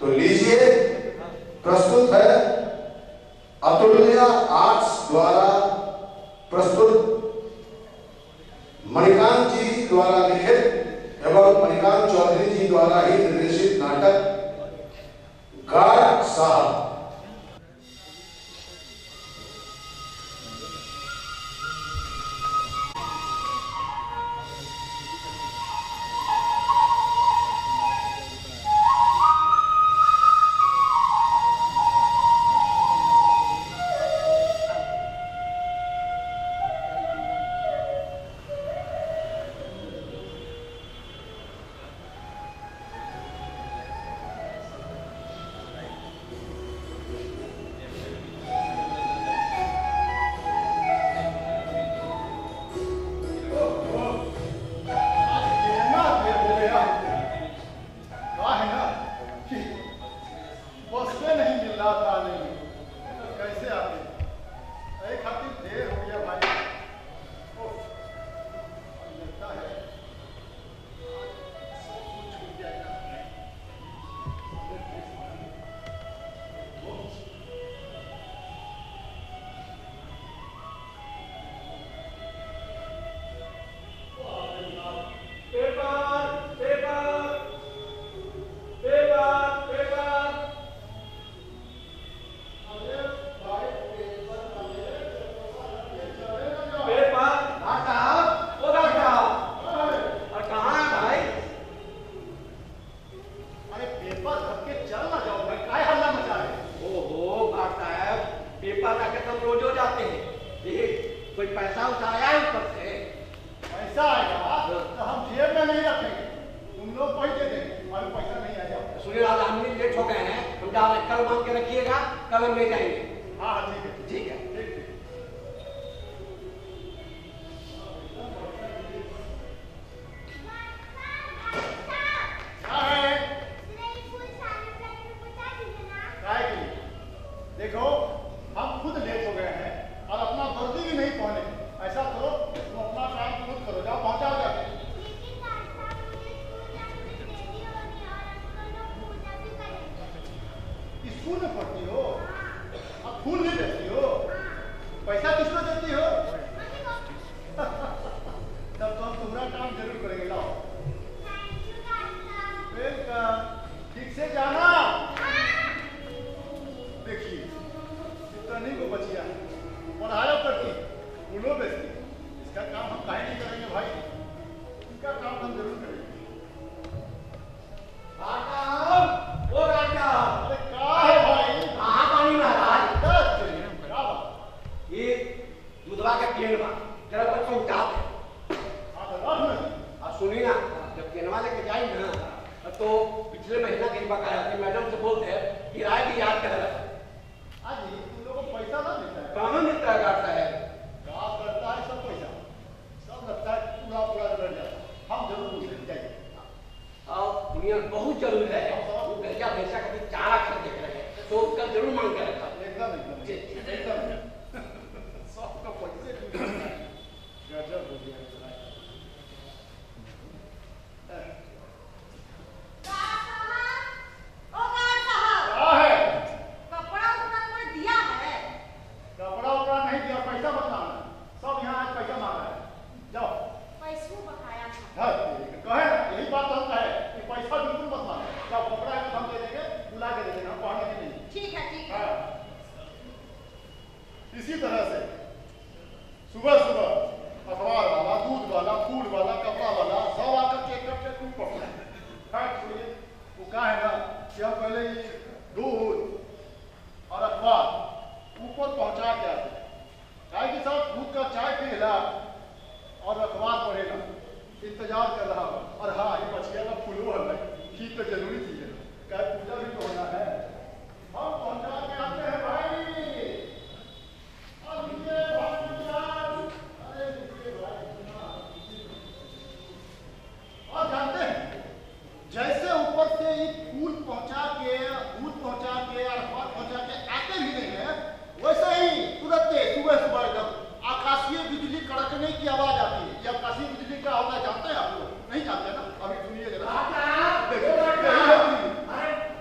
तो लीजिए, प्रस्तुत है अतुल्य आर्ट्स द्वारा प्रस्तुत मणिकांत जी द्वारा लिखित एवं मणिकांत चौधरी जी द्वारा ही निर्देशित नाटक गार्ड साहब।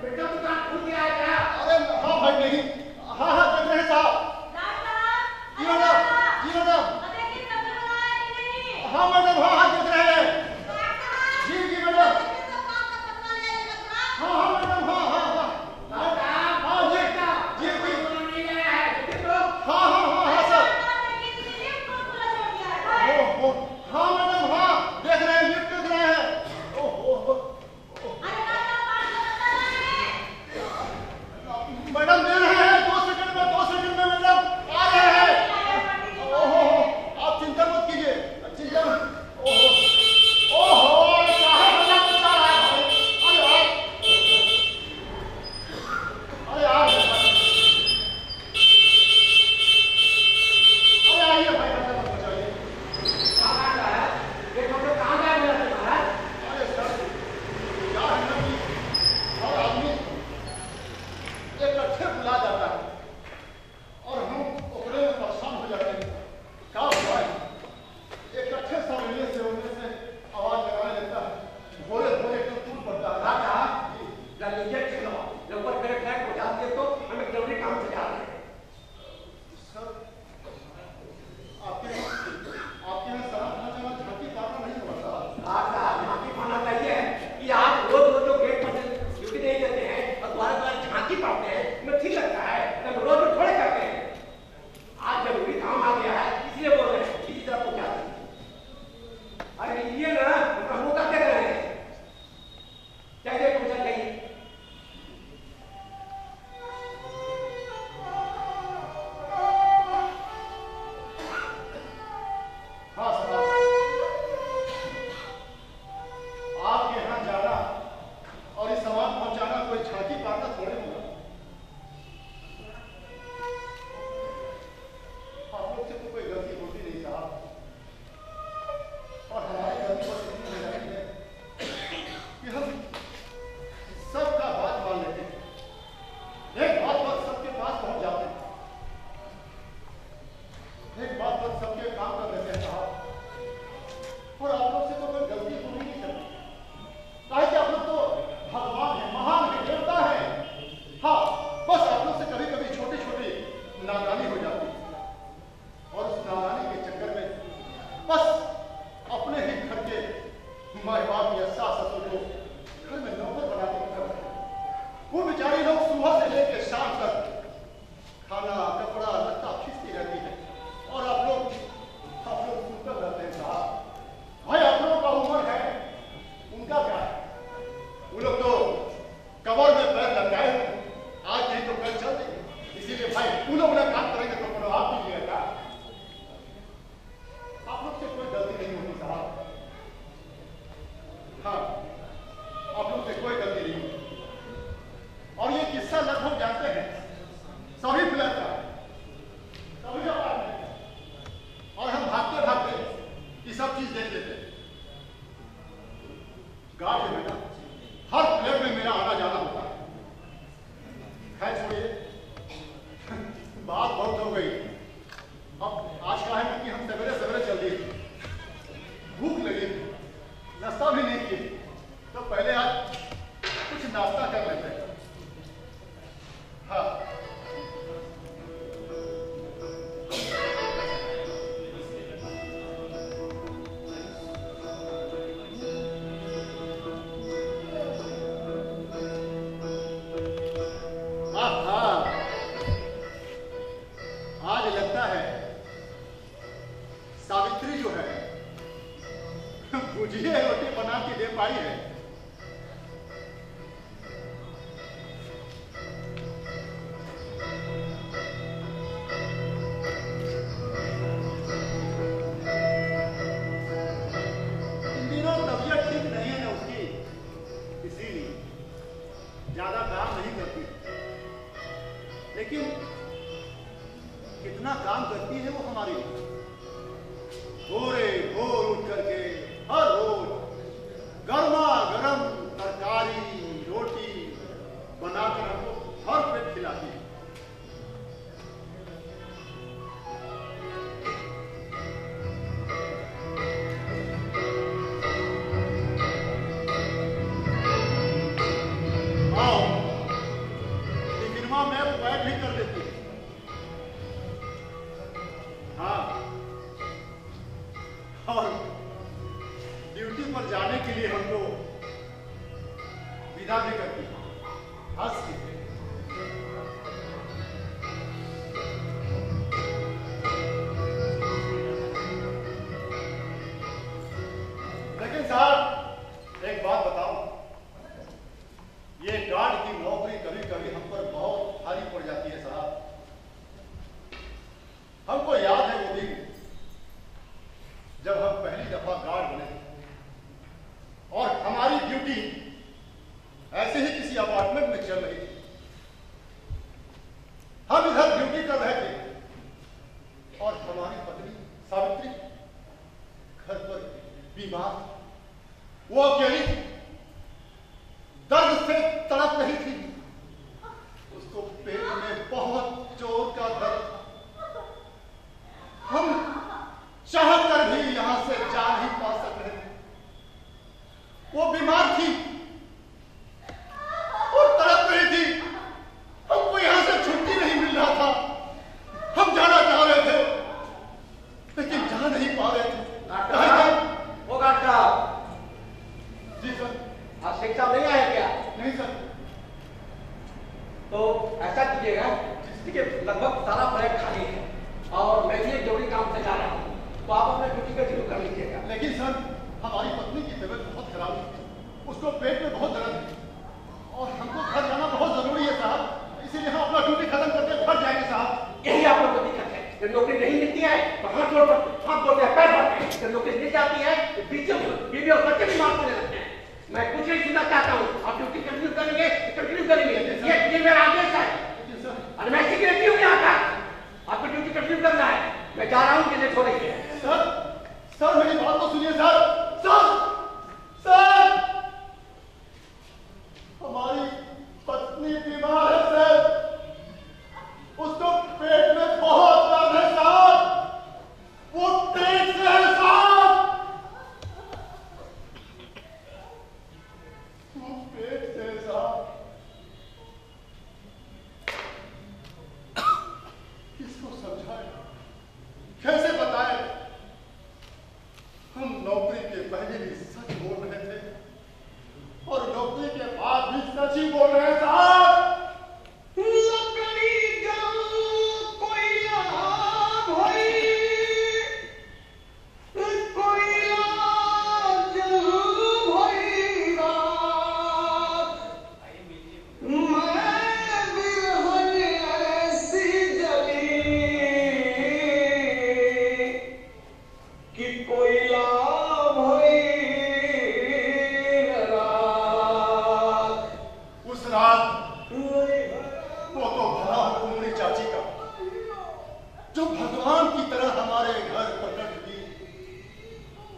बेटा तो काम नहीं करती, लेकिन कितना काम करती है वो हमारी। भोरे भोर उठ करके हर रोज गर्मा गर्म तरकारी रोटी बनाकर हमको हर पेट खिलाती है। और ड्यूटी पर जाने के लिए हमको विदा भी करती है हंस के। लेकिन साहब एक बात बताओ, ये गार्ड की नौकरी कभी कभी हम पर बहुत भारी पड़ जाती है साहब। हमको याद है वो दिन जब हम पहली दफा गार्ड बने और हमारी ड्यूटी ऐसे ही किसी अपार्टमेंट में चल रही थी। हम इधर ड्यूटी कर रहे थे और हमारी पत्नी सावित्री घर पर बीमार, वो अकेली थी, दर्द से तड़प रही थी। उसको पेट में बहुत जोर का दर्द, हम चाह कर भी यहां से जा नहीं पा सक रहे थे। वो बीमार थी और तड़प रही थी, हमको यहां से छुट्टी नहीं मिल रहा था। हम जाना चाह रहे थे लेकिन जा नहीं पा रहे थे। वो डॉक्टर जी सर। आज शेख साहब नहीं आए क्या? नहीं सर। तो ऐसा कीजिएगा, जिसके लगभग सारा फ्लैट खाली है और मैं भी एक जरूरी काम से जा रहा हूँ, तो आप अपना ड्यूटी का शुरू कर लीजिएगा। लेकिन सर हमारी पत्नी की तबीयत बहुत खराब है, उसको पेट में बहुत दर्द है और हमको घर जाना बहुत जरूरी है साहब, इसीलिए हम अपना ड्यूटी खत्म करके घर जाएंगे साहब। यही आप लोग को दिक्कत है, जब नौकरी नहीं मिलती है तो हाथ जोड़ते हैं पैर बढ़ते हैं, जब नौकरी मिल जाती है तो बीवी और बच्चे भी मार देने लगते हैं। मैं कुछ नहीं सुनना चाहता हूँ, आप ड्यूटी कंटिन्यू करेंगे कंटिन्यू करेंगे, ये मेरा आदेश है। और मैं सिक्योरिटी हूँ यहाँ का, आपको ड्यूटी कंटिन्यू करना है। मैं जा रहा हूँ कि लेट हो रही है। सर मेरी बात तो सुनिए सर। सर हमारी पत्नी बीमार है सर, उसको पेट में बहुत दर्द है साहब, वो पेट से है साहब, वो पेट से है साहब। किसको समझाए, कैसे बताए? हम नौकरी के पहले भी सच बोल रहे थे और नौकरी के बाद भी सच ही बोल रहे हैं साहब। लकड़ी जल कोयला भई, कोयला जल भई रात, मैं बिरहन ऐसी जली कि कोयला भई रात। उस रात वो तो भला उमरी चाची का, जो भगवान की तरह हमारे घर प्रकट हुई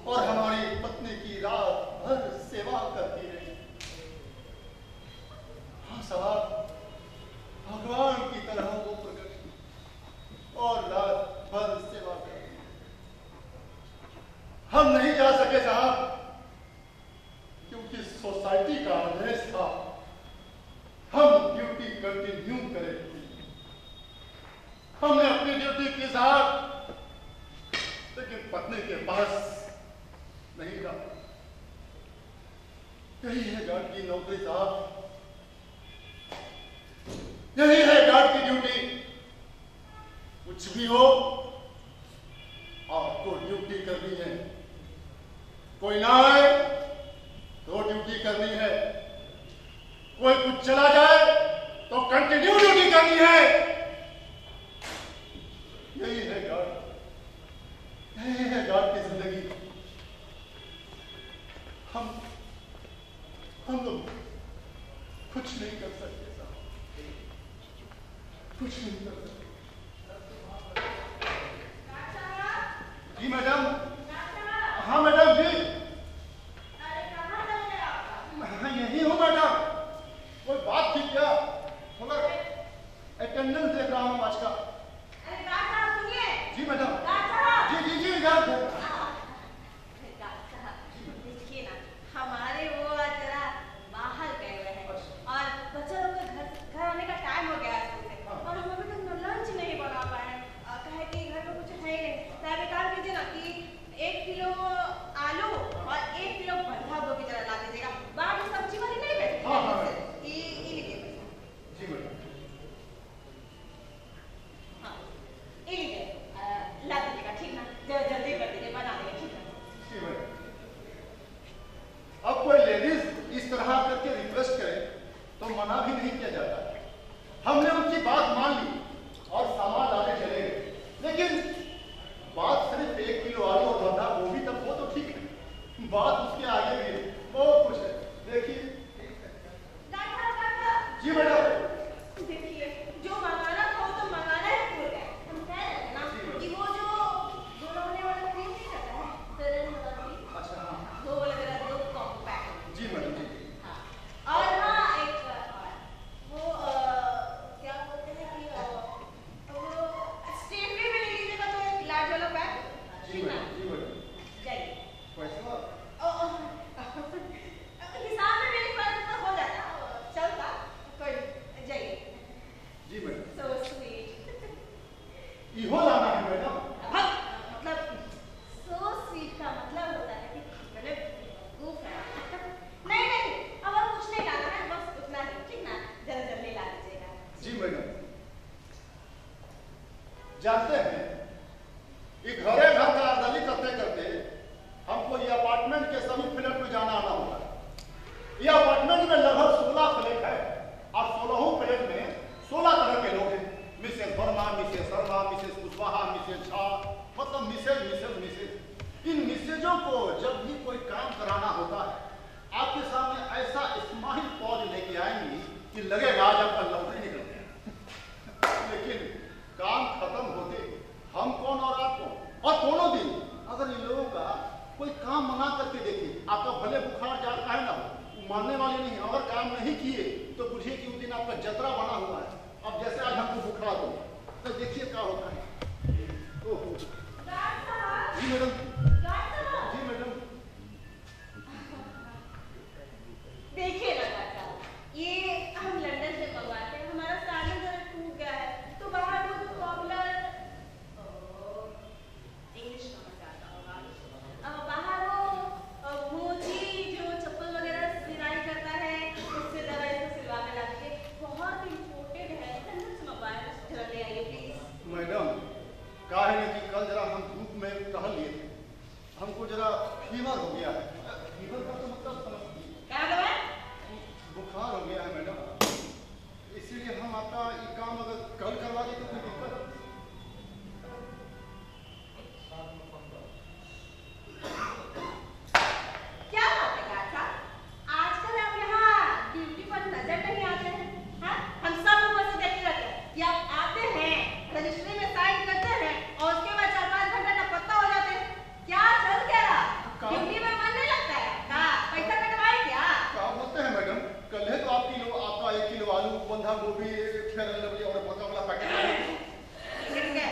और हमारी पत्नी की रात भर सेवा करती रही। हाँ साहब, भगवान की तरह वो प्रकट हुई और रात भर सेवा करती। हम नहीं जा सके साहब, क्योंकि सोसाइटी का आदेश था हम ड्यूटी कंटिन्यू करें। हमने अपनी ड्यूटी की साहब, लेकिन पत्नी के पास नहीं रहा। यही है गार्ड की नौकरी साहब, यही है गार्ड की ड्यूटी। कुछ भी हो आपको ड्यूटी करनी है, कोई ना आए तो ड्यूटी करनी है, कोई कुछ चला जाए तो कंटिन्यू ड्यूटी करनी है। यही है गार्ड, यही है गार्ड की जिंदगी। हम लोग कुछ नहीं कर सकते। कुछ नहीं कर सकते। जी मैडम। हाँ मैडम जी। हाँ यही हूँ मैडम। कोई बात थी क्या? थोड़ा अटेंडेंस देख रहा हूँ आज का। जी मैडम। जी जी जी मैडम। देखिए ना, हमारे वो जरा बाहर गए हुए हैं और बच्चों लोग का घर आने का टाइम हो गया स्कूल से और हम अभी तक लंच नहीं बना पाए हैं। कहे कि घर में कुछ है ही नहीं। तो आप एक काम कीजिए ना कि 1 किलो आलू और 1 किलो बंधा गोभी जरा ला दीजिएगा। बाहर में सब्जी वाली नहीं बैठी। ये लीजिए पैसा। जी मैडम। हाँ ये लीजिए, ला दीजिएगा, ठीक ना? जल्दी कर दीजिए, बना देंगे, ठीक है? जी मैडम। अब कोई लेडीज इस तरह करके रिक्वेस्ट करे तो मना भी नहीं किया जाता। हमने उनकी बात मान ली और सामान लाने चले गए, लेकिन बात सिर्फ 1 किलो आलू और बंधा गोभी तक हो तो ठीक है, बात उसके आगे भी है, बहुत कुछ है। देखिए। जी मैडम। देखिए, जो मंगाना था वो तो मंगाना ही भूल गए। हम कह रहे थे ना कि वो जो बुलाने वाला क्रीम नहीं रहता है, फेयर एंड लवली। अच्छा हाँ। वो वाला जरा 2 कॉम्पैक्ट। जी मैडम जी। हाँ। और हाँ एक वो क्या बोलते हैं कि वो स्टेफरी में ले लीजिएगा तो एक लार्ज वाला पैक। जी मैडम। जी मैडम। जाइए। पैसा? हिसाब में मेरी बात तो हो जाता, चलता कोई। जाइए। जी मैडम। So sweet. इहो लाना है मैडम। मतलब so sweet का मतलब होता है कि मैंने goof है। नहीं नहीं, अब और कुछ नहीं लाना है, बस उतना ही, ठीक ना? जल्दी ला दीजिएगा। जी मैडम। जानते हैं कि घरे घर का अर्दली करते करते हमको ये अपार्टमेंट के सभी फ्लैट में जाना आना होता है। ये अपार्टमेंट में लगभग 16 फ्लैट है और 16 फ्लैट में 16 तरह के लोग हैं। Mrs Verma, Mrs Sharma, Mrs Kushwaha, Mrs Jha, मतलब मिसेज। इन मिसेजों को जब भी कोई काम कराना होता है आपके सामने ऐसा स्माइल पॉज लेके आएंगी कि लगेगा आज आपका लौटरी निकल गया। लेकिन काम खत्म होते हम कौन और आप कौन, और दोनों दिन अगर इन लोगों का कोई काम मना करके देखिए, आपका भले बुखार जाड़ का है ना हो, मानने वाले नहीं। अगर काम नहीं किए तो बुझिए कि उस दिन आपका जतरा बना हुआ है। अब जैसे आज हमको बुखार हो तो देखिए क्या होता है। ओहो। जी मैडम। जी मैडम। देखिए ना काका, ये हम लंदन से मंगवाते हैं, हमारा सालन जरा टूट गया है तो बाहर वो जो पॉपुलर इंग्लिश समझ आता होगा, बाहर वो मोची जो चप्पल वगैरह सिलाई करता है उससे जरा इसको सिलवा के ला दीजिए। बहुत इम्पोर्टेड है, लंदन से मंगवाया है, जरा ले आइए प्लीज। मैडम काहे नहीं कि कल जरा हम धूप में टहल लिए थे, हमको जरा फीवर हो गया है। फीवर का तो मतलब समझिए क्या दवा? बुखार हो गया है मैडम, इसीलिए हम आपका ये काम अगर कल करवा दें तो कोई दिक्कत? क्या बात है काका, आजकल आप यहाँ ड्यूटी पर नजर नहीं आते हैं? हाँ, हम सब ऊपर से देखते रहते हैं कि आप आते हैं, रजिस्ट्री में साइन करते हैं और उसके बाद 4-5 घंटा का पत्ता हो जाते हैं। क्या चल क्या रहा? ड्यूटी में मन नहीं लगता है? हाँ, पैसा कटवाए क्या? क्या बोलते हैं मैडम, कल है तो आपका 1 किलो आलू, बंधा गोभी, फेयर एंड लवली और पका वाला पैकेट ठीक है।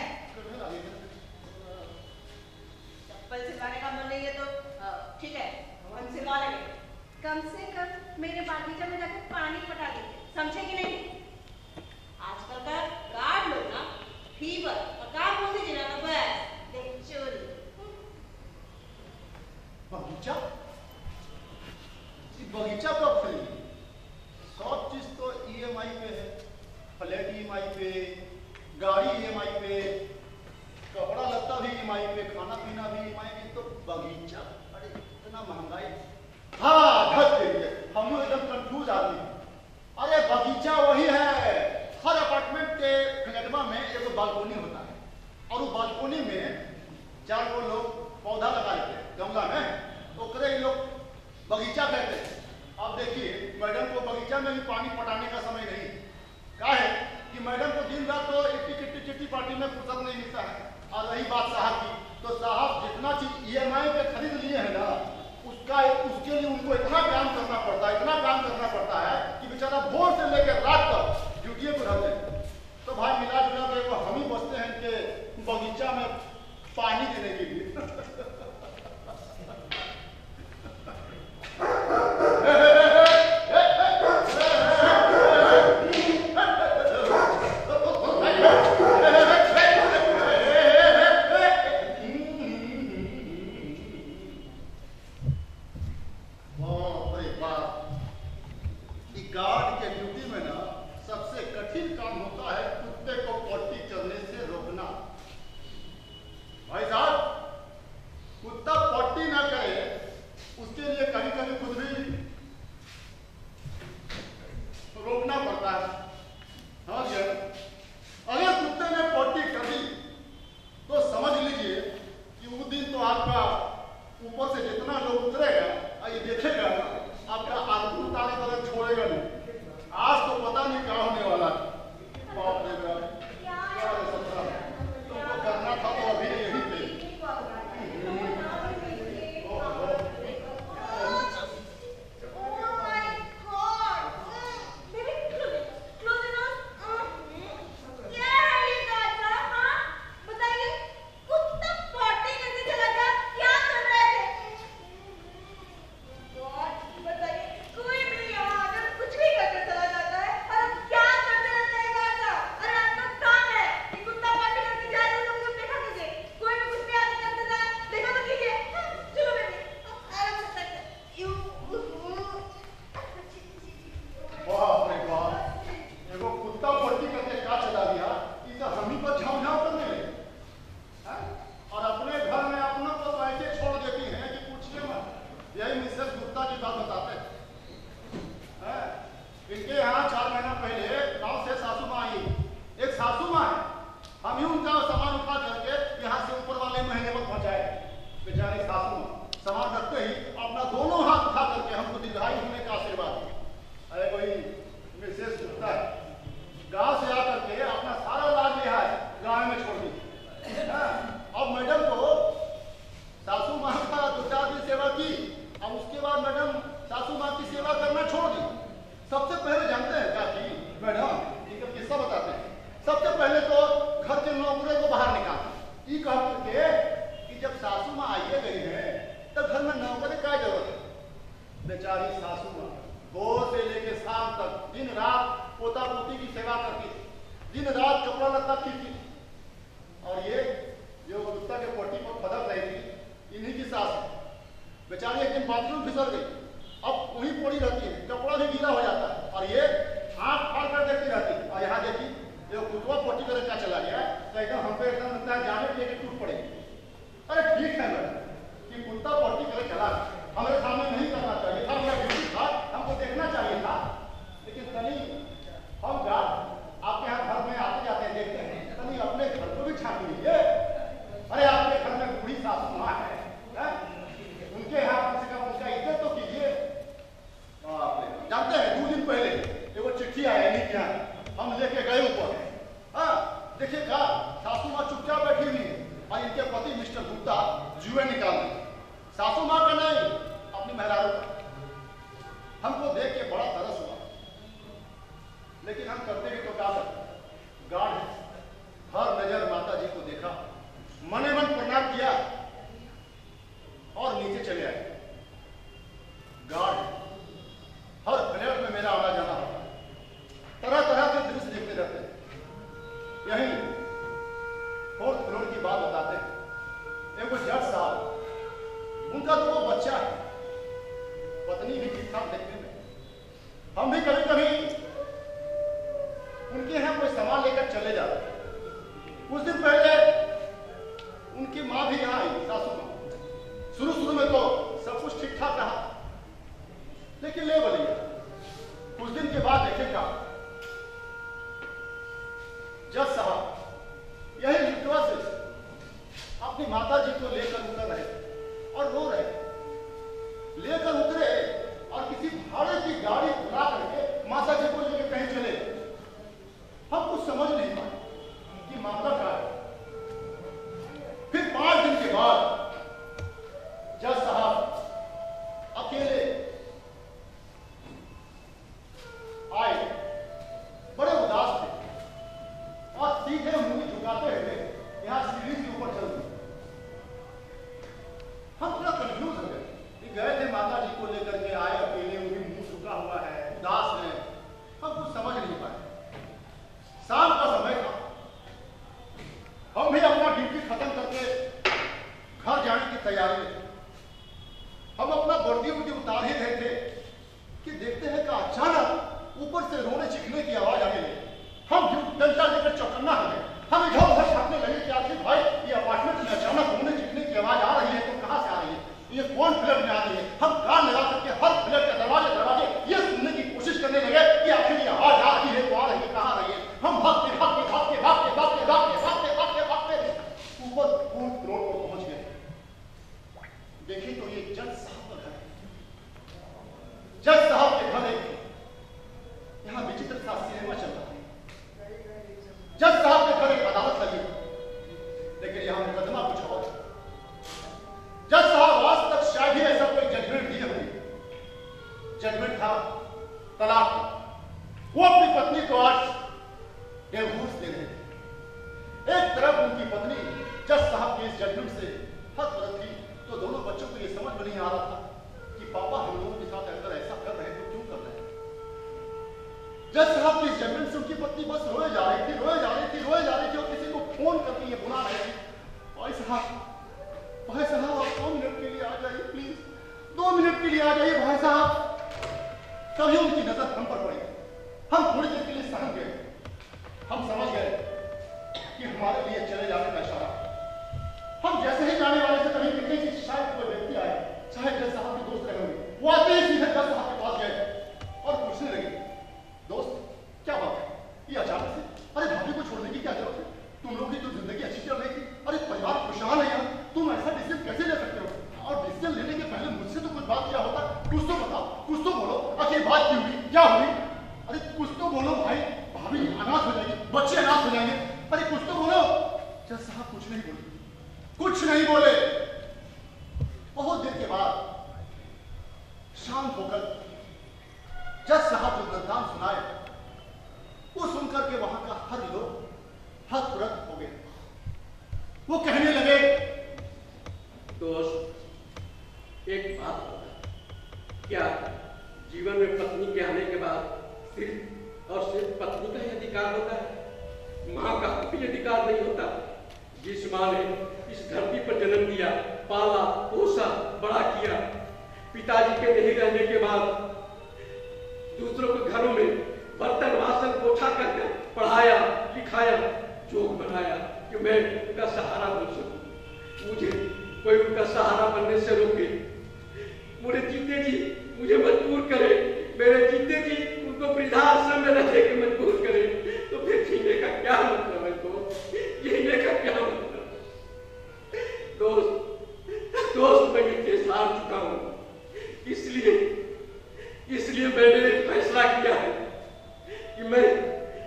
चप्पल सिलवाने का मन नहीं है तो ठीक है, हम सिलवा लेंगे। कम से कम मेरे बागीचा में जाकर पानी पटा दीजिए, समझे कि नहीं? आजकल का गार्ड लोग ना फीवर और काम हो दीजिए ना तो बस देख चोरी। बगीचा? बगीचा कब खरीदी? सब चीज तो EMI पे है, फ्लैट EMI पे, गाड़ी EMI पे, कपड़ा लत्ता भी EMI पे, खाना पीना भी EMI पे, तो बगीचा? अरे इतना महंगाई। हाँ धत के लिए हम लोग एकदम कंफ्यूज आदमी हैं। अरे बगीचा वही है, हर अपार्टमेंट के फ्लैटवा में एक बालकोनी होता है और वो बालकोनी में 4 लोग पौधा लगा लेते हैं गमला में, तो करे लोग बगीचा कहते हैं। अब देखिए मैडम को बगीचा में भी पानी पटाने का समय नहीं, क्या है कि मैडम को दिन रात पार्टी में फुर्सत नहीं मिलता है। और रही बात साहब की, तो साहब जितना चीज EMI पे खरीद लिए हैं ना, उसके लिए उनको इतना काम करना पड़ता है कि बेचारा भोर से लेकर रात तक ड्यूटी पर रहते हैं। तो भाई मिला जुला के वो हम ही बचते हैं कि बगीचा में पानी देने के लिए। हम कुछ समझ नहीं पाए कि मामला क्या है। पत्नी को आज डिवोर्स दे रहे थे। एक तरफ उनकी पत्नी जज साहब के इस जजमेंट से हतप्रभ थी, तो दोनों बच्चों को यह समझ में नहीं आ रहा था कि पापा हम लोगों के साथ अगर ऐसा कर रहे हैं तो क्यों कर रहे हैं। जज साहब के इस जजमेंट से उनकी पत्नी बस रोए जा रही थी और किसी को फोन करके ये बुला रही थी, भाई साहब आप 2 मिनट के लिए आ जाइए, प्लीज 2 मिनट के लिए आ जाइए भाई साहब। तभी उनकी नजर हम पर पड़ी। हम थोड़ी देर के लिए सहम गए। हम समझ गए कि हमारे लिए चले जाने का इशारा। हम जैसे ही जाने वाले थे तभी दिखे कि शायद कोई व्यक्ति आए, चाहे जज साहब के दोस्त रहे होंगे। वो आते ही सीधे जज साहब के पास गए और पूछने लगे, दोस्त क्या बात है, ये अचानक से? अरे भाभी को छोड़ने की क्या जरूरत है? तुम लोग की तो जिंदगी अच्छी चल रही थी, अरे परिवार खुशहाल है यार, तुम ऐसा डिसीजन कैसे ले सकते हो? और डिसीजन लेने के पहले मुझसे तो कुछ बात किया होता। कुछ तो बताओ, कुछ तो बोलो, आखिर बात क्यों हुई, क्या हुई? अरे कुछ तो बोलो भाई, भाभी अनाथ हो जाएगी, बच्चे अनाथ हो जाएंगे, अरे कुछ तो बोलो। जज साहब कुछ नहीं बोले। बहुत देर के बाद शांत होकर जज साहब जो वृत्तांत सुनाए वो सुनकर के वहां का हर लोग हतप्रभ हो गए। वो कहने लगे, दोस्त एक बात होगा, क्या जीवन में पत्नी के आने के बाद सिर्फ और सिर्फ पत्नी का ही अधिकार होता है? माँ का भी अधिकार नहीं होता? जिस माँ ने इस धरती पर जन्म दिया, पाला पोसा बड़ा किया, पिताजी के नहीं रहने के बाद दूसरों के घरों में बर्तन वासन पोछा कर पढ़ाया लिखाया, जोग बनाया कि मैं उनका सहारा बन सकूं। मुझे कोई उनका सहारा बनने से रोके, मुझे जीते जी मुझे मजबूर करे, मेरे जीते जी उनको वृद्धाश्रम में रहने के मजबूर करे, तो फिर जीने का क्या मतलब है दोस्त? जीने का क्या मतलब? दोस्त मैं ये केस हार चुका हूं, इसलिए मैंने एक फैसला किया है कि मैं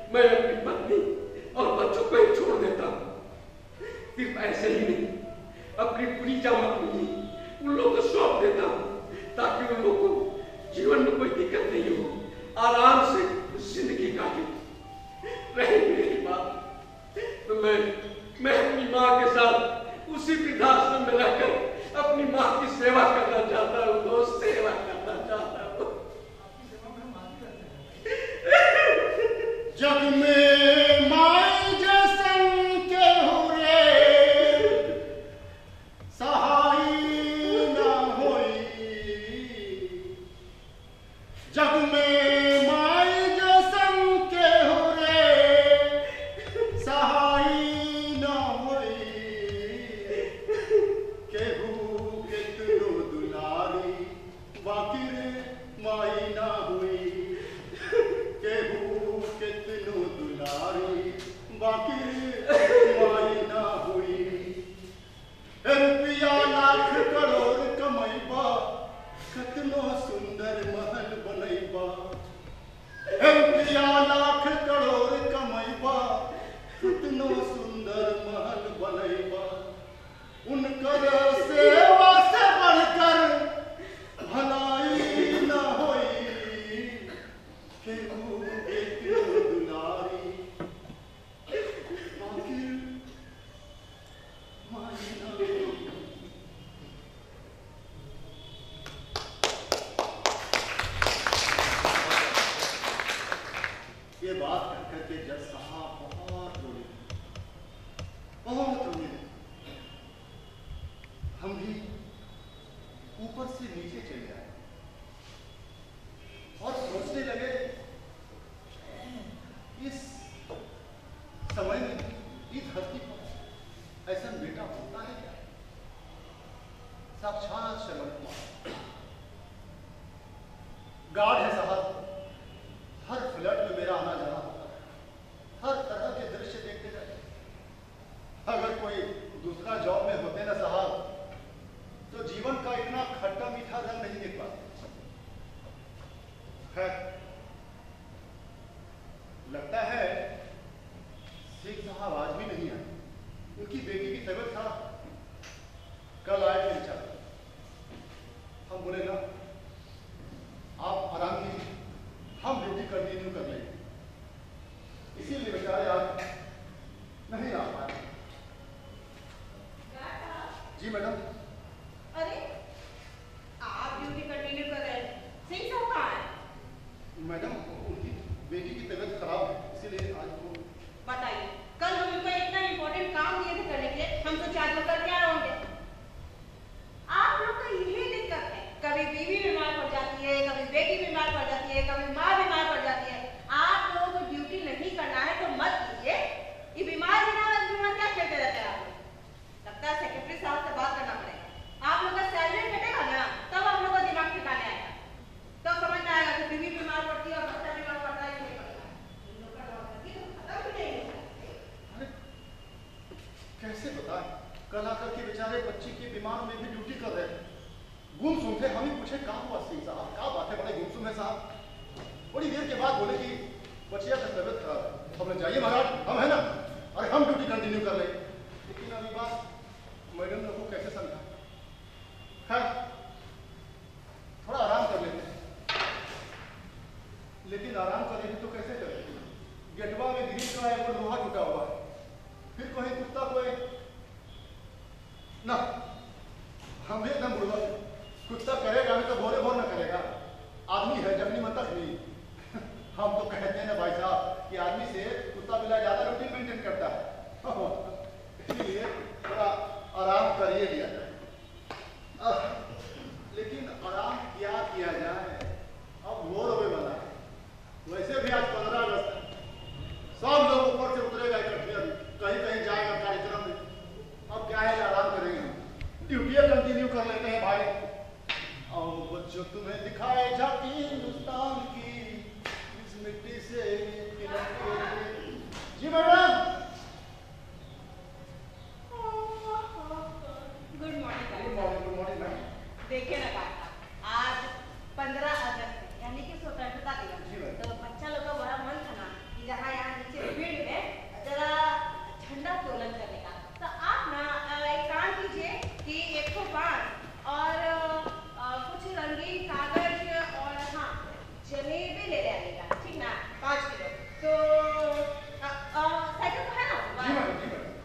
अपनी पत्नी और बच्चों को ही छोड़ देता हूं। सिर्फ ऐसे ही नहीं, अपनी पूरी जमापूंजी उन लोगों को सौंप देता हूं ताकि उन लोगों को जीवन में कोई दिक्कत नहीं हो, आराम से जिंदगी काटे। रही मेरी बात तो मैं अपनी माँ के साथ उसी वृद्धाश्रम में रहकर अपनी माँ की सेवा करना चाहता हूँ दोस्त, सेवा करना चाहता हूँ। जग में माई जैसन के हो रे सहाई ना होई, जग में माई जैसन के हो रे सहाई ना होई, केहू कितनो दुलारी बाकिर माई ना हुई, केहू कितनो दुलारी बाकिर माई ना हुई। रुपया लाख करोड़ कमैबा कितनो सुंदर महल बनैबा, रुपया लाख करोड़ कमैबा कितनो सुंदर महल बनैबा, उनकर सेवा से बढ़कर भलाई ना होई, केहू कितनो दुलारी बाकिर माई ना होई। ये बात कहकर के जज साहब बहुत रोए। हम भी ऊपर से नीचे चले आए और सोचने लगे, इस समय में इस धरती पर ऐसा बेटा होता है क्या? साक्षात श्रवण कुमार गार्ड है साहब, हर फ्लैट में मेरा आना जाना होता है, हर तरह के दृश्य देखते जाते। अगर कोई दूसरा जॉब में होते ना साहब तो जीवन का इतना खट्टा मीठा रंग नहीं देख पाते। खैर लगता है शेख साहब आज भी नहीं आए, उनकी बेटी की तबीयत खराब, कल आए थे बेचारे। हम बोले ना आप आराम कीजिए, हम ड्यूटी कंटिन्यू कर लेंगे। पूछे कहाँ हुआ सिंह साहब, क्या बात है, बड़े गुमसुम है साहब। बड़ी देर के बाद बोले कि बचिया का तबियत खराब है। हमने जाइए महाराज, हम है ना, अरे हम ड्यूटी कंटिन्यू कर ले। लेकिन अभी बात मैडम लोग को कैसे समझा, खैर थोड़ा आराम कर लेते हैं। लेकिन आराम करेंगे तो कैसे करेंगे, गेटवा में ग्रिल का एक लोहा टूटा हुआ है, फिर कोई कुत्ता कोई ना, हम भी एकदम बुढ़वा, कुत्ता करेगा भी तो भोरे भोर ना करेगा, आदमी है जंगली मतक नहीं। हम तो कहते हैं ना भाई साहब कि आदमी से कुत्ता बिल्ला ज्यादा रूटीन मेंटेन करता है, इसीलिए थोड़ा आराम करिए लिया जाए। लेकिन आराम क्या किया जाए, अब वोर होने वाला है, वैसे भी आज 15 अगस्त है, सब लोग ऊपर से उतरेगा इकट्ठे, अभी कहीं कहीं जाएगा कार्यक्रम में, अब क्या है आराम करेंगे, ड्यूटियां कंटिन्यू कर लेते हैं भाई। और बच्चों तुम्हें दिखाए जाती हिंदुस्तान की इस मिट्टी से जी madam. Good morning. Good morning ma'am. देखिए ना काका, आज 15 अगस्त है, यानी कि स्वतंत्रता दिवस, तो बच्चा लोग का बड़ा मन था ना कि जहाँ यहाँ नीचे फील्ड में जरा झंडा तोलन करने का, तो आप ना एक काम कीजिए कि 105 और कुछ रंगीन कागज और हाँ जलेबी ले आइएगा, ठीक ना, 5 किलो। तो साइकिल तो है ना?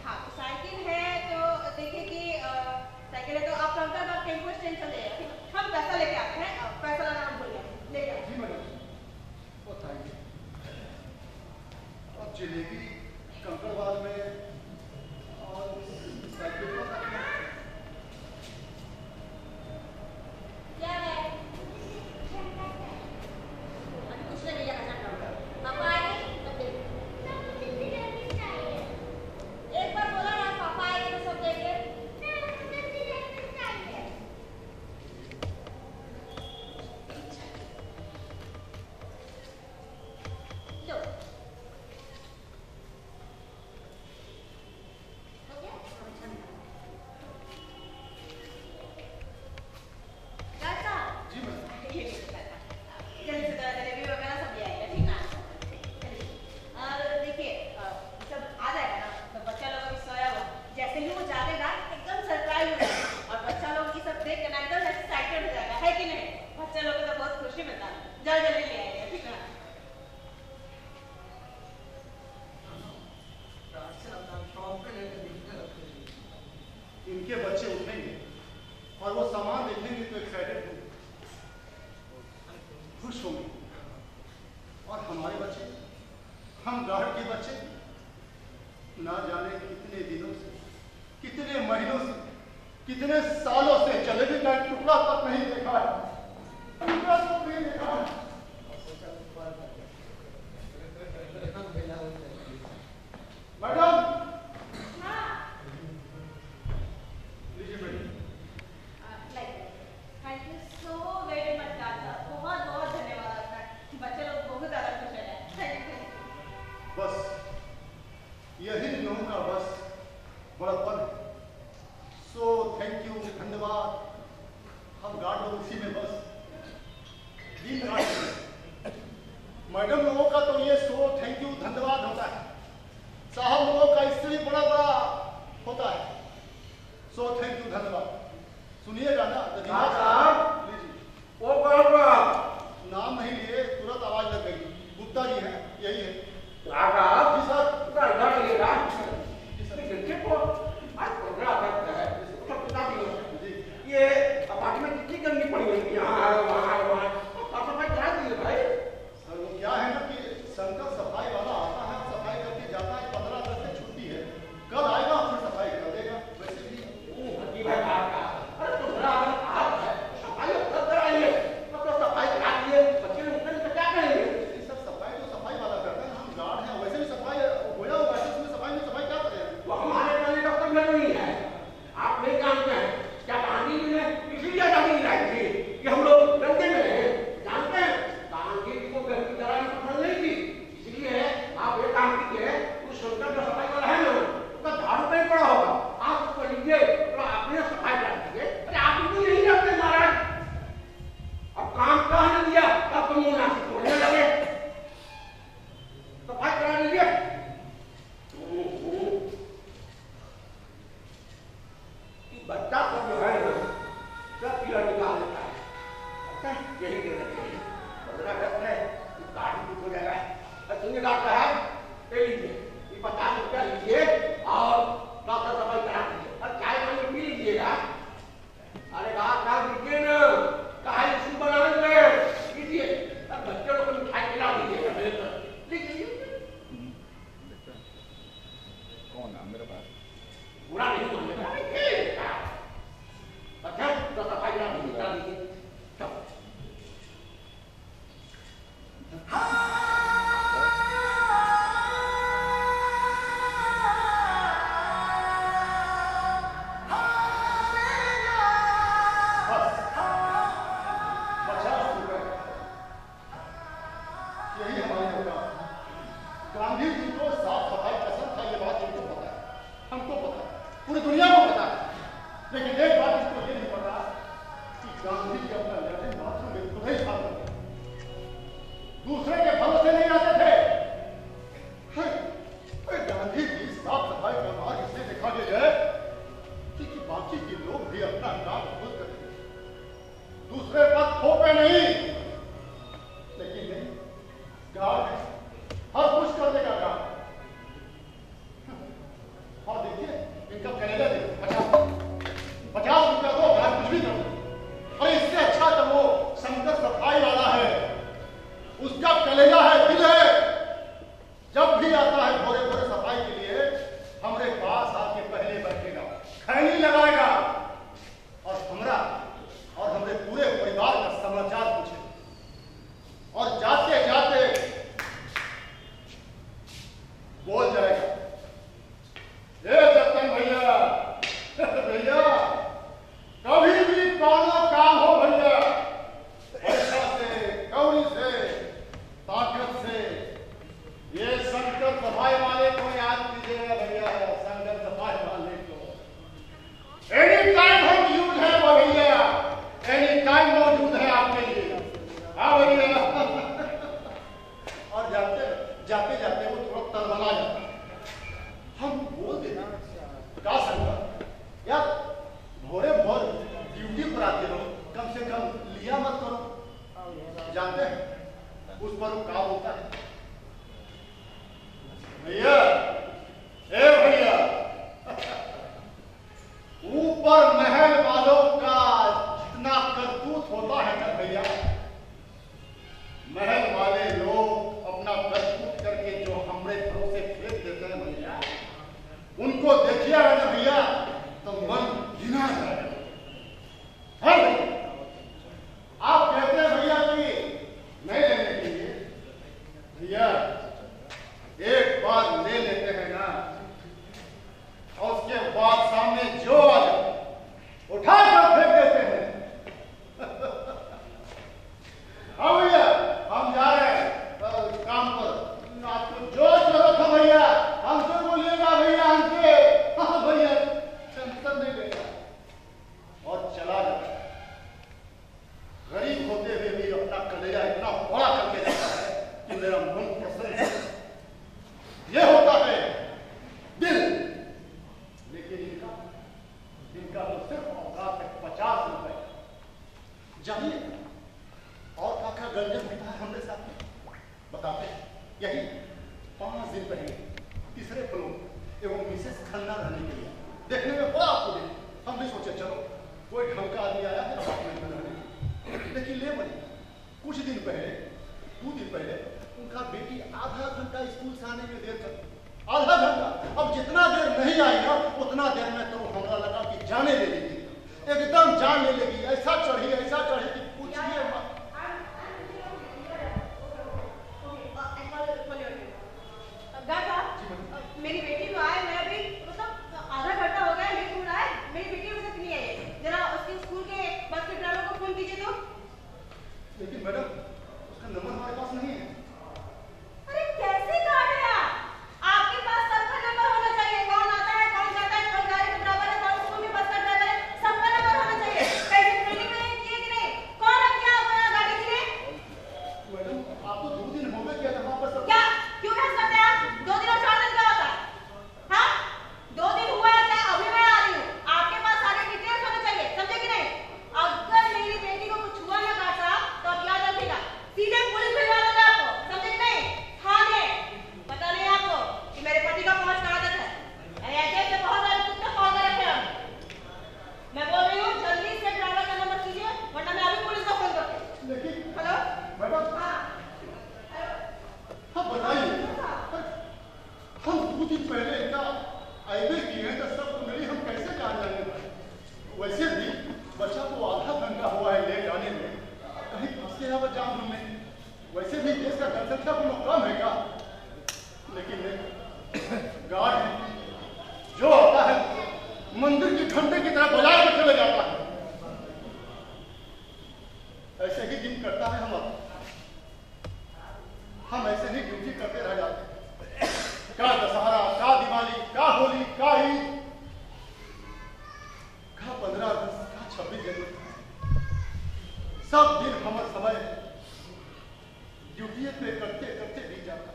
हाँ तो साइकिल है, तो देखिए कि साइकिल है तो आप कंकर बाग टेम्पो स्टैंड चले जाइए, ठीक है? हम पैसा लेके आते हैं, पैसा लाना हम भूल गए, ले जाओ। जी मैडम, बताइए। अब जलेबी कंकड़बाग में और साइकिल का क्या है? अभी कुछ नहीं है, पापा आएंगे तब देंगे। एक बार बोला ना पापा आएंगे तो सब देंगे। लो। हो गया? चाचा। जी मैडम। ये लीजिए चाचा। जल्दी से जलेबी वगैरह सब ले आइएगा, ठीक ना? चलिए। और देखिए जब आ जाएगा ना तो बच्चा लोग अभी सोया हुआ, जैसे ही वो जागेगा एकदम सरप्राइज हो जाएगा और बच्चा लोग ये सब देख के ना एकदम एक्साइटेड हो जाएगा, है कि नहीं? बच्चा लोग को तो बहुत खुशी मिलता है, जल्दी जल्दी ले आइएगा, ठीक ना? इनके बच्चे उठेंगे और वो सामान देखेंगे तो एक्साइटेड होंगे, खुश होंगे, और हमारे बच्चे, हम गार्ड के बच्चे, ना जाने कितने दिनों से, कितने महीनों से, कितने सालों से जलेबी का एक टुकड़ा तक नहीं देखा है, टुकड़ा तक नहीं देखा है। मैडम लीजिए madam. Thank you so very much चाचा, बहुत बहुत धन्यवाद आपका, बच्चे लोग बहुत ज़्यादा खुश है। Thank you. बस यही लोगों का बस बड़प्पन है। सो थैंक यू, धन्यवाद, हम गार्ड लोग इसी में बस दिन रात। मैडम लोगों का तो ये सो थैंक यू धन्यवाद होता है, साहब लोगों का इससे भी बड़ा बड़ा होता है, सो थैंक यू धन्यवाद। सुनिएगा ना साहब। लीजिए। वो बाबा नाम नहीं लिए तुरंत आवाज लग गई, गुप्ता जी है, यही है। काका जी सर। इधर ये रहा। जी सर। देखिए को आज प्रोग्राम करता है, इसको तो पता भी होता जी। है। ये अपार्टमेंट कितनी गंदी पड़ी हुई है, यहाँ वहाँ साफ सफाई करा दीजिए भाई। सर वो क्या है ना कि संकट सफाई वाला आता है, सफाई करके जाता है, 15 अगस्त से छुट्टी है, कल आएगा फिर सफाई कर देगा। वैसे भी हकीम है काका, अरे तुम्हारा अगर आप है सफाई कर कराइए, तो सफाई करा दिए, बच्चे लोग उठने तो क्या करेंगे? सर सफाई तो सफाई वाला करता है, हम गार्ड हैं, वैसे भी सफाई होया हुआ है, इसमें सफाई में सफाई क्या करें? वो हमारे वाले डॉक्टर में नहीं है, आप नहीं जानते हैं क्या गांधी जी ने इसीलिए आजादी दिलाई थी कि हम लोग गंदे में रहे, जानते हैं? गांधी जी को गंदी तरह की पसंद नहीं थी, इसलिए आप ये काम कीजिए, उस संकट जो सफाई वाला है ना उसका झाड़ू नहीं पड़ा होगा, आप उसको लीजिए तो अपने सफाई कर दीजिए। अरे आप भी नहीं जानते महाराज। गांधी जी को साफ सफाई पसंद था, ये बात इनको पता है, हमको पता है, पूरी दुनिया को पता है। लेकिन एक बात इसको ये नहीं पता कि गांधी जी अपना लैट्रिन बाथरूम में खुद ही साफ करते, दूसरे के भरोसे नहीं आते थे। गांधी जी साफ सफाई का मार्ग इसलिए दिखाने गए कि बाकी के लोग भी अपना काम खुद करेंगे, दूसरे पर थोपे नहीं। लेकिन नहीं, गार्ड है, हर कुछ करने का काम। और देखिए इनका कलेजा देखो, 50 रुपया दो, गार्ड कुछ भी करो। और इससे अच्छा तो वो शंकर सफाई वाला है, उसका कलेजा है, दिल है। जब भी आता है भोरे भोरे सफाई के लिए हमारे पास आके पहले बैठेगा, खैनी लगाएगा और हमरा और हमारे पूरे परिवार का समाचार पूछेगा और जाते जाते बोल जाएगा, ए जतन भैया, भैया कभी भी कौनो काम हो भैया, पैसा से, कौड़ी से, ताकत से, ये शंकर सफाई वाले को याद कीजिएगा भैया, शंकर सफाई वाले को एनी टाइम हम यूज है वो भैया, एनी टाइम मौजूद है आपके लिए। हाँ भैया। और जाते जाते वो थोड़ा तलबला जाता है, हम बोल देते क्या शंकर यार, भोरे भोर ड्यूटी पर आते हो, कम से कम लिया मत करो। जानते हैं उस पर वो क्या बोलता है, भैया, ए भैया, ऊपर महल वालों का जितना करतूत होता है ना भैया, महल वाले लोग अपना करतूत करके जो हमरे भरोसे फेंक देते हैं भैया, उनको देखिएगा ना भैया तो मन घिना जाएगा। है भैया, आप कहते हैं भैया कि नहीं लेने के लिए, भैया एक बार ले लेते हैं ना और उसके बाद सामने जो आ जाए उठा कर फेंक देते हैं। हाँ भैया, हम जा रहे हैं काम पर, आपको जो जरूरत है भैया हमसे बोलिएगा भैया, हमसे। हाँ भैया, टेंशन नहीं लेगा और चला जाता है। गरीब होते हुए भी अपना कलेजा इतना बड़ा करके जाता है कि मेरा मन प्रसन्न है। ये होता है दिल। लेकिन इनका तो सिर्फ औकात है 50 रुपए। जानिए और काका गंजन होता है हमरे साथ में, बताते हैं। यही 5 दिन पहले तीसरे फ्लोर एवं मिसेस खन्ना रहने के लिए, देखने में बड़ा आपको दे, हम भी सोचे चलो कोई ढंग का आदमी आया है अपार्टमेंट में रहने, लेकिन ले बनी। कुछ दिन पहले, 2 दिन पहले उनका बेटी आधा घंटा स्कूल से आने में देर कर, आधा घंटा। अब जितना देर नहीं आई ना उतना देर में तो हमरा लगा कि जाने ले लेगी, एकदम जान ले लेगी। ऐसा चढ़ी कि पूछिए मत। मेरी बेटी तो आए, मैं अभी मतलब आधा घंटा हो गया लेट हो रहा है, मेरी बेटी अभी तक नहीं आई है। जरा उसके स्कूल के बस के ड्राइवर को फोन कीजिए तो। लेकिन मैडम उसका नंबर हमारे पास नहीं है। अरे कैसे कार्ड है आपके पास? सबका नंबर होना चाहिए, कौन आता है, कौन जाता है, कौन गाड़ी का ड्राइवर है, कौन स्कूल में बस का ड्राइवर है, सबका नंबर होना चाहिए। कैसे ट्रेनिंग में किए कि नहीं? कौन रख गया आपको गाड़ी के लिए? मैडम आप तो 2 दिन हो गए क्या था वापस? क्या क्यों बहस करते हैं आप? 2 दिन और 4 दिन क्या होता है? हाँ 2 दिन हुआ है क्या? अभी मैं आ रही हूँ, आपके पास सारे डिटेल्स होने चाहिए, समझे कि नहीं? अगर मेरी बेटी को कुछ हुआ ना काटा तो अब याद रखिएगा, सीधे पुलिस भिजवा दूंगा आपको, समझे कि नहीं? थाने। पता नहीं आपको कि मेरे पति का पहुंच कहां तक है? ऐसे से बहुत सारे कुत्ते पहुंच रखे हैं। मैं बोल रही हूँ जल्दी से ड्राइवर का नंबर कीजिए, वरना मैं अभी पुलिस को फोन करती हूँ। लेकिन हेलो मैडम, हाँ बताइए, हम 2 दिन पहले इनका आईवे किए हैं तो सब मिली, हम कैसे जान जाएंगे? वैसे भी बच्चा को आधा घंटा हुआ है ले जाने में, कहीं फंसे है वो जाम में। वैसे भी देश का जनसंख्या को कम है क्या? लेकिन नहीं, गार्ड है जो आता है मंदिर की घंटे की तरह बजा के चले जाता है। ऐसे ही दिन करता है हम ऐसे ही ड्यूटी करते रह जाते हैं। का दशहरा, का दिवाली, का होली, का ईद, का 15 अगस्त, का 26 जनवरी, सब दिन हमारे समय ड्यूटी पे करते करते बीत जाता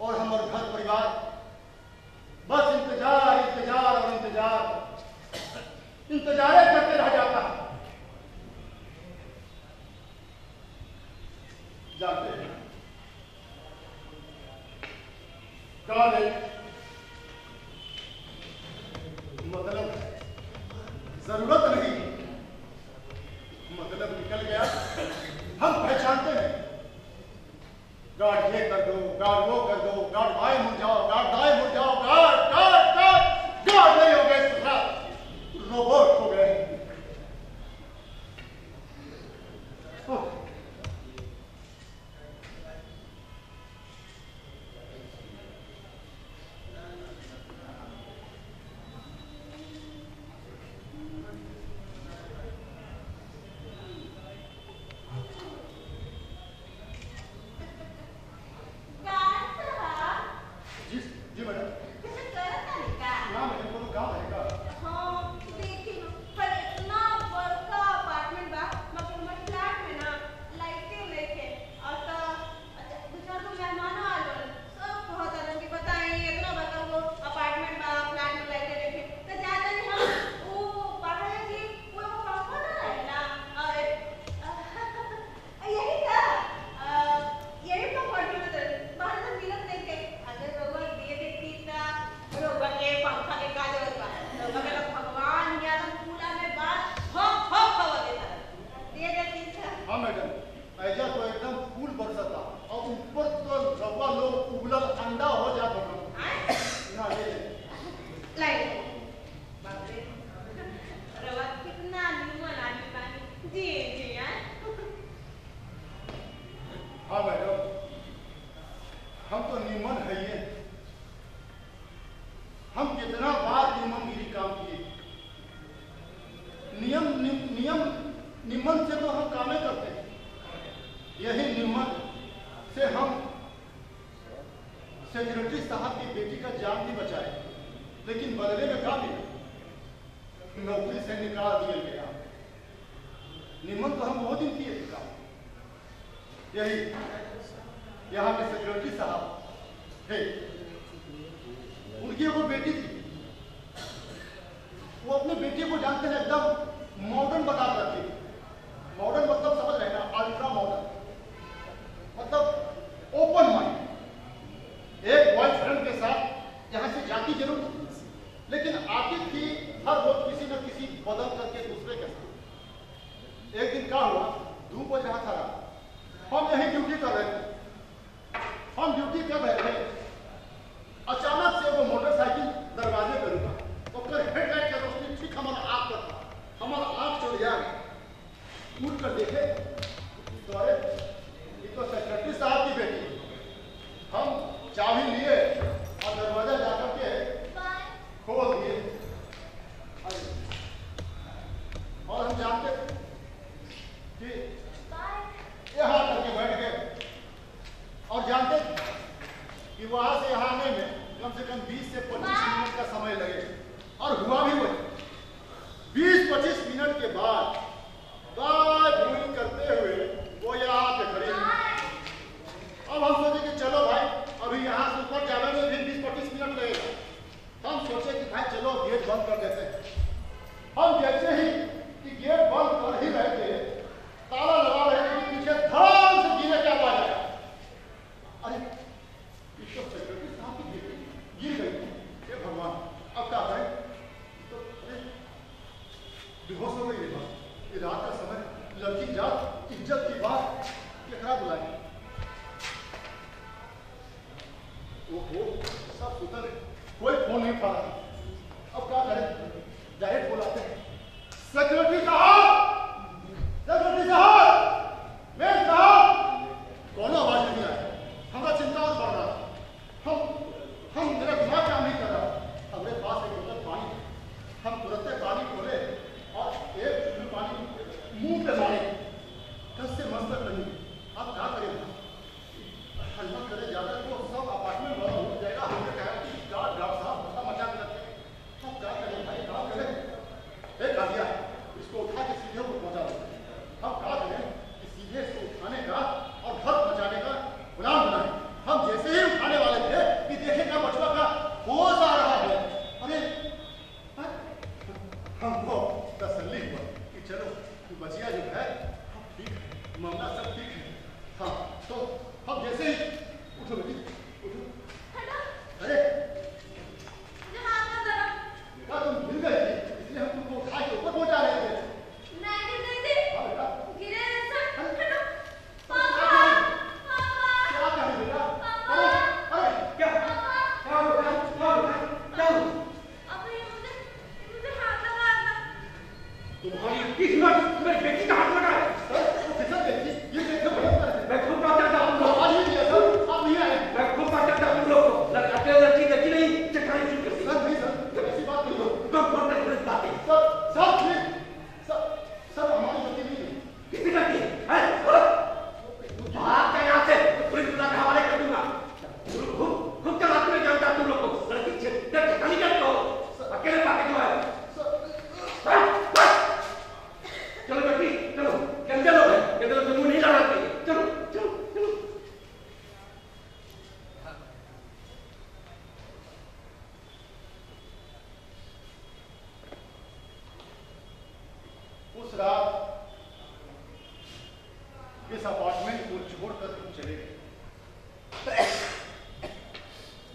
और हमारे घर परिवार बस इंतजार इंतजार और इंतजार करते रह जाता। जानते हैं कॉलेज मतलब जरूरत नहीं, मतलब निकल गया, हम पहचानते हैं। गार्ड ये कर दो, गार्ड वो कर दो, गार्ड बाएं मुड़ जाओ, गार्ड दाएं मुड़ जाओ, गार्ड गार्ड गार्ड गार्ड नहीं हो गए, रोबोट हो गए।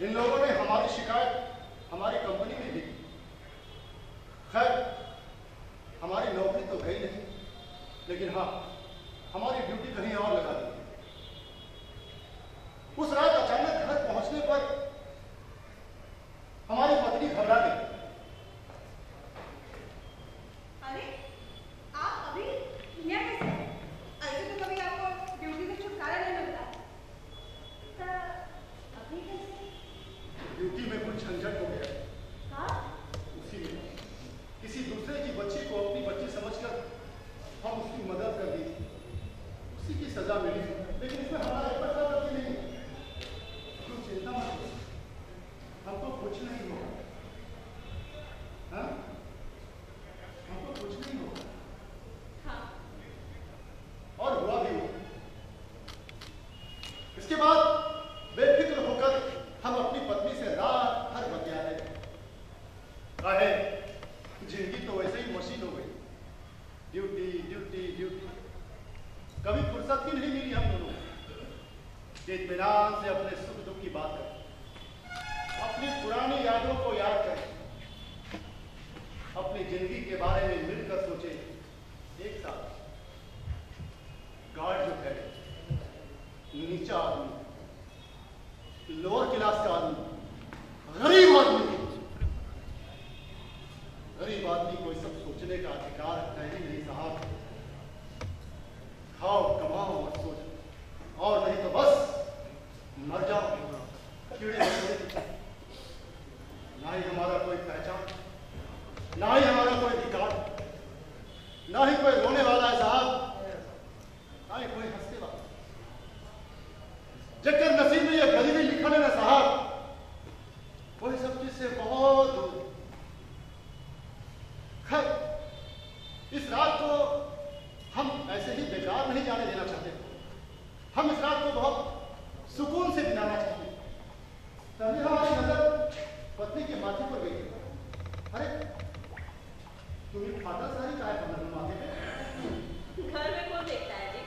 इन लोगों ने हमारी शिकायत हमारी कंपनी में दी। खैर, हमारी नौकरी तो गई नहीं, लेकिन हाँ, हमारी ड्यूटी कहीं और लगा दी। उस रात अचानक घर पहुंचने पर हमारी पत्नी घबरा गई। अरे, आप अभी यहाँ कैसे हैं? ऐसे तो कभी आपको ड्यूटी से छुटकारा नहीं मिलता। तो अभी कैसे? ड्यूटी में कुछ झंझट हो गया। हाँ? उसी में किसी दूसरे की बच्ची को अपनी बच्ची समझकर हम उसकी मदद कर दी थी। उसी की सजा मिली, लेकिन इसमें हमारा एक पैसा गलती नहीं। तुम चिंता मत करो, हमको कुछ नहीं होगा। हाँ? हमको कुछ नहीं होगा। हाँ। और हुआ भी हो। इसके बाद बेफिक्र होकर हम अपनी पत्नी से रात भर बतियाते रहे। जिंदगी तो वैसे ही मशीन हो गई। ड्यूटी ड्यूटी ड्यूटी, कभी फुर्सत ही नहीं मिली हम दोनों कि इत्मीनान से अपने सुख दुख की बात करें, अपनी पुरानी यादों को याद करें, अपनी जिंदगी के बारे में मिलकर सोचे एक साथ। गार्ड जो है, नीचा आदमी, लोअर क्लास का आदमी, गरीब आदमी, गरीब आदमी को सब सोचने का अधिकार है ही नहीं साहब। खाओ कमाओ मत सोचो, और नहीं तो बस मर जाओ कीड़े मकोड़े। ना ही हमारा कोई पहचान, ना ही हमारा कोई अधिकार, ना ही कोई रोने वाला है साहब, ना ही कोई हंसने वाला। जकर नसीब में यह गरीबी लिखा है ना साहब, वही सब चीज से बहुत दूर। खैर, इस रात को हम ऐसे ही बेकार नहीं जाने देना चाहते। हम इस रात को बहुत सुकून से बिताना चाहते। तभी हमारी नजर पत्नी के माथे पर गई। अरे, तुम्हें फाटा सारी काय पहना माथे पे? घर में कौन देखता है जी?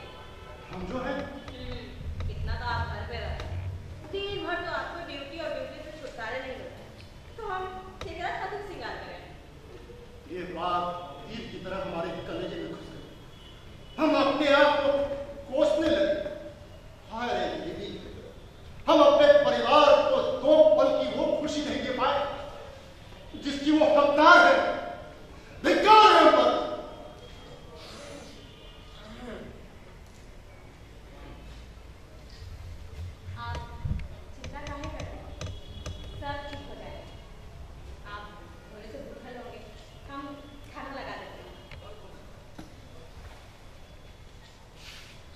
हम जो है। इतना तो आप घर पे रहते हैं। दिन भर तो आपको ड्यूटी और ड्यूटी से छुटकारे नहीं मिलते, तो हम केकरा खातिर सिंगार करें? ये बात तीर की तरह हमारे कलेजे में घुस गई। हम अपने आप को कोसने लगे। हाय रे दीदी, हम अपने परिवार को 2 पल की वो खुशी नहीं दे पाए जिसकी वो हकदार है। धिक्कार है उन पर। आप चिंता काहे करते हैं? सब ठीक हो जाएगा। आप थोड़े से भूखे होंगे, हम खाना लगा देते हैं।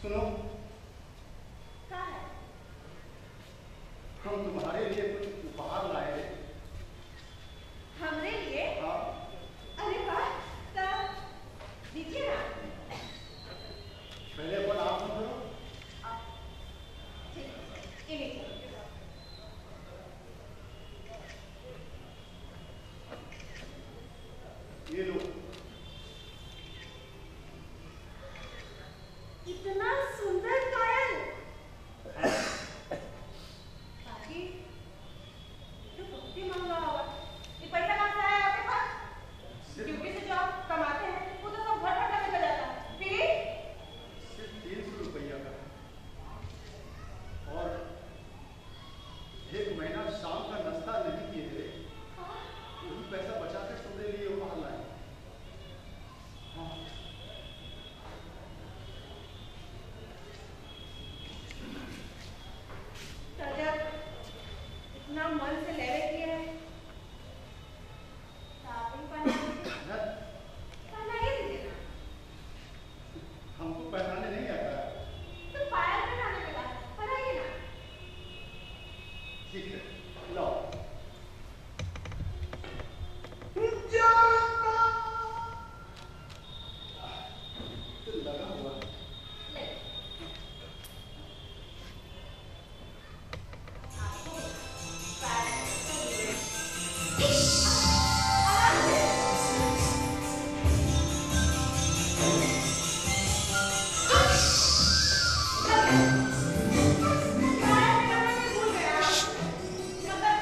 सुनो, क्या है? हम तुम्हारे लिए कुछ उपहार लाए हैं। हमरे लिए? हाँ। अरे वाह, तब दीजिए ना। पहले अपन आप करो। ठीक है, ये लीजिए। ये लो। इतना सुंदर पायल। बाकी तो बहुत ही महंगा होगा। ये पैसा कहाँ से आया आपके पास? ड्यूटी से जो आप कमाते हैं, वो तो सब घर खर्चा में चला जाता है। फिर सिर्फ 300 रुपया का, और 1 महीना शाम का नाश्ता नहीं किए थे, वही पैसा बचाकर तुम्हारे लिए उपहार लाए। हाँ। जब इतना मन से लेवे किए हैं, तो आप ही पहनाइए दीजिए ना। हमको पहनाने नहीं आता है। तो पायल पहनाने के बाद पहनाइए ना। ठीक है, लाओ। लगा हुआ है। ले। आपको पायल मतलब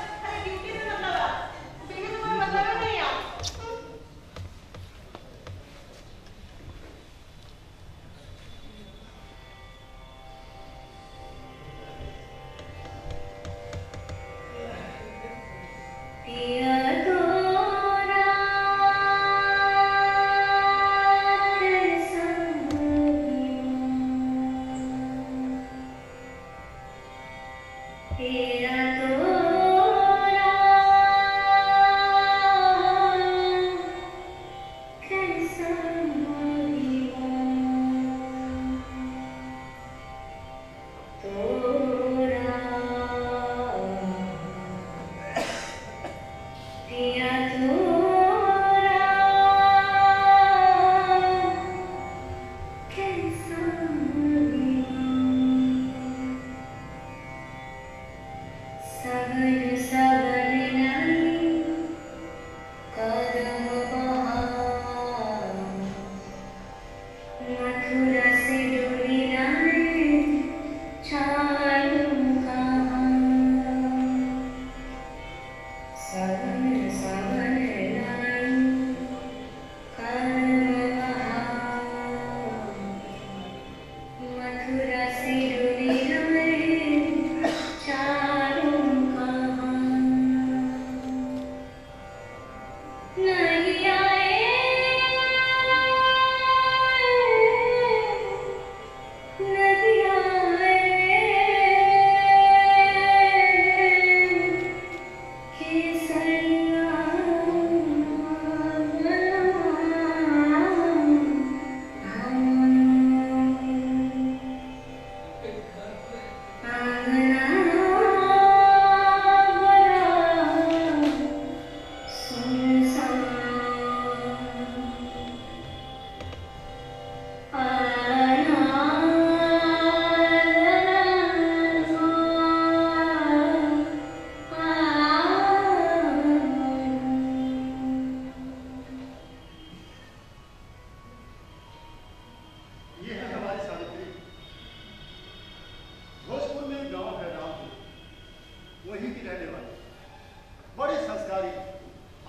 सारी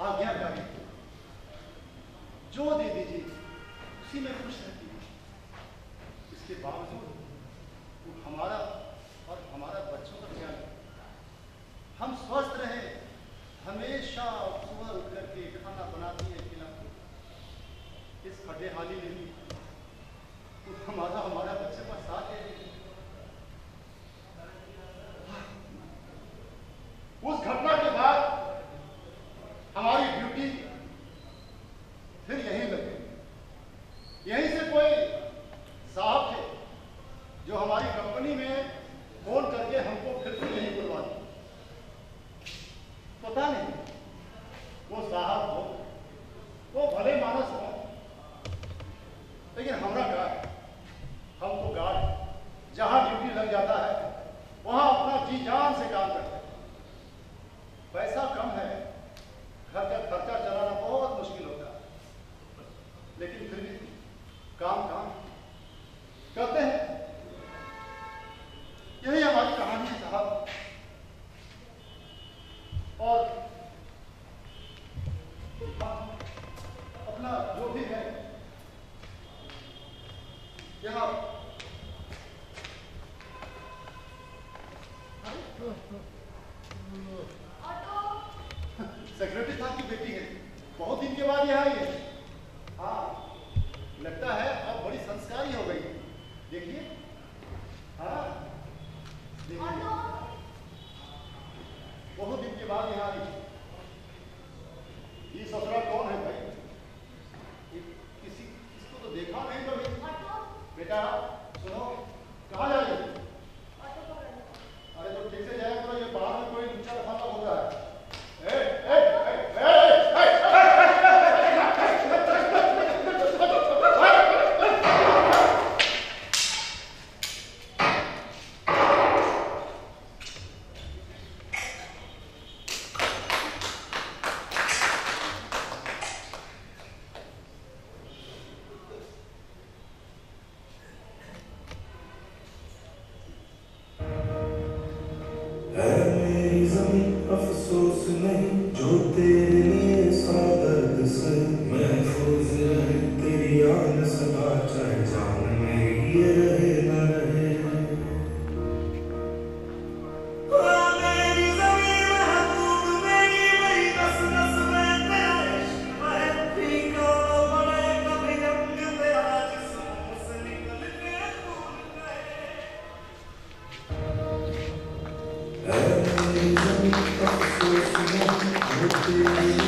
आज्ञाकारी, जो दे दीजिए उसी में खुश रहती है। इसके बावजूद वो हमारा और हमारा बच्चों का ख्याल रखे, हम स्वस्थ रहे, हमेशा सुबह उठ करके खाना बनाती है, खिलाती है। इस फटेहाली में भी तो हमारा बच्चे पर साथ दे देगी। उस घटना के बाद हमारी ड्यूटी फिर यहीं लगी। यहीं से कोई साहब थे जो हमारी कंपनी में फोन करके हमको फिर से यहीं बुलवा दिया। पता नहीं वो साहब हो, वो भले मानस हो, लेकिन हमारा गार्ड, हम तो गार्ड जहां ड्यूटी लग जाता है वहां अपना जी जान से काम करते हैं। पैसा कम है, घर का खर्चा चलाना बहुत मुश्किल होता है, लेकिन फिर भी काम करते हैं। यही हमारी कहानी है साहब। और अपना जो भी है यहाँ सेक्रेटरी साहब की बेटी है, बहुत दिन के बाद यहाँ आई है। हाँ, लगता है अब बड़ी संस्कारी हो गई। देखिए, हाँ देखिए, बहुत दिन के बाद यहाँ आई। ये ससुरा कौन है भाई? किसको तो देखा नहीं कभी। बेटा सुनो, कहाँ जा रही हो? अरे तो ठीक से जाया करो, ये बाहर में कोई ऊंचा खाना हो रहा है। अफसोस नहीं जो तेरे लिए सादत से महफूज रहे तेरी याद सदा, चाहे जान मेरी ये रहे न रहे। मेरी ज़मीं महबूब मेरी, मेरी नस नस में तेरा इश्क है, फीका बने कभी रंग तेरा जिस्म से निकल के खून बहे। मेरी ज़मीं अफसोस नहीं जो तेरे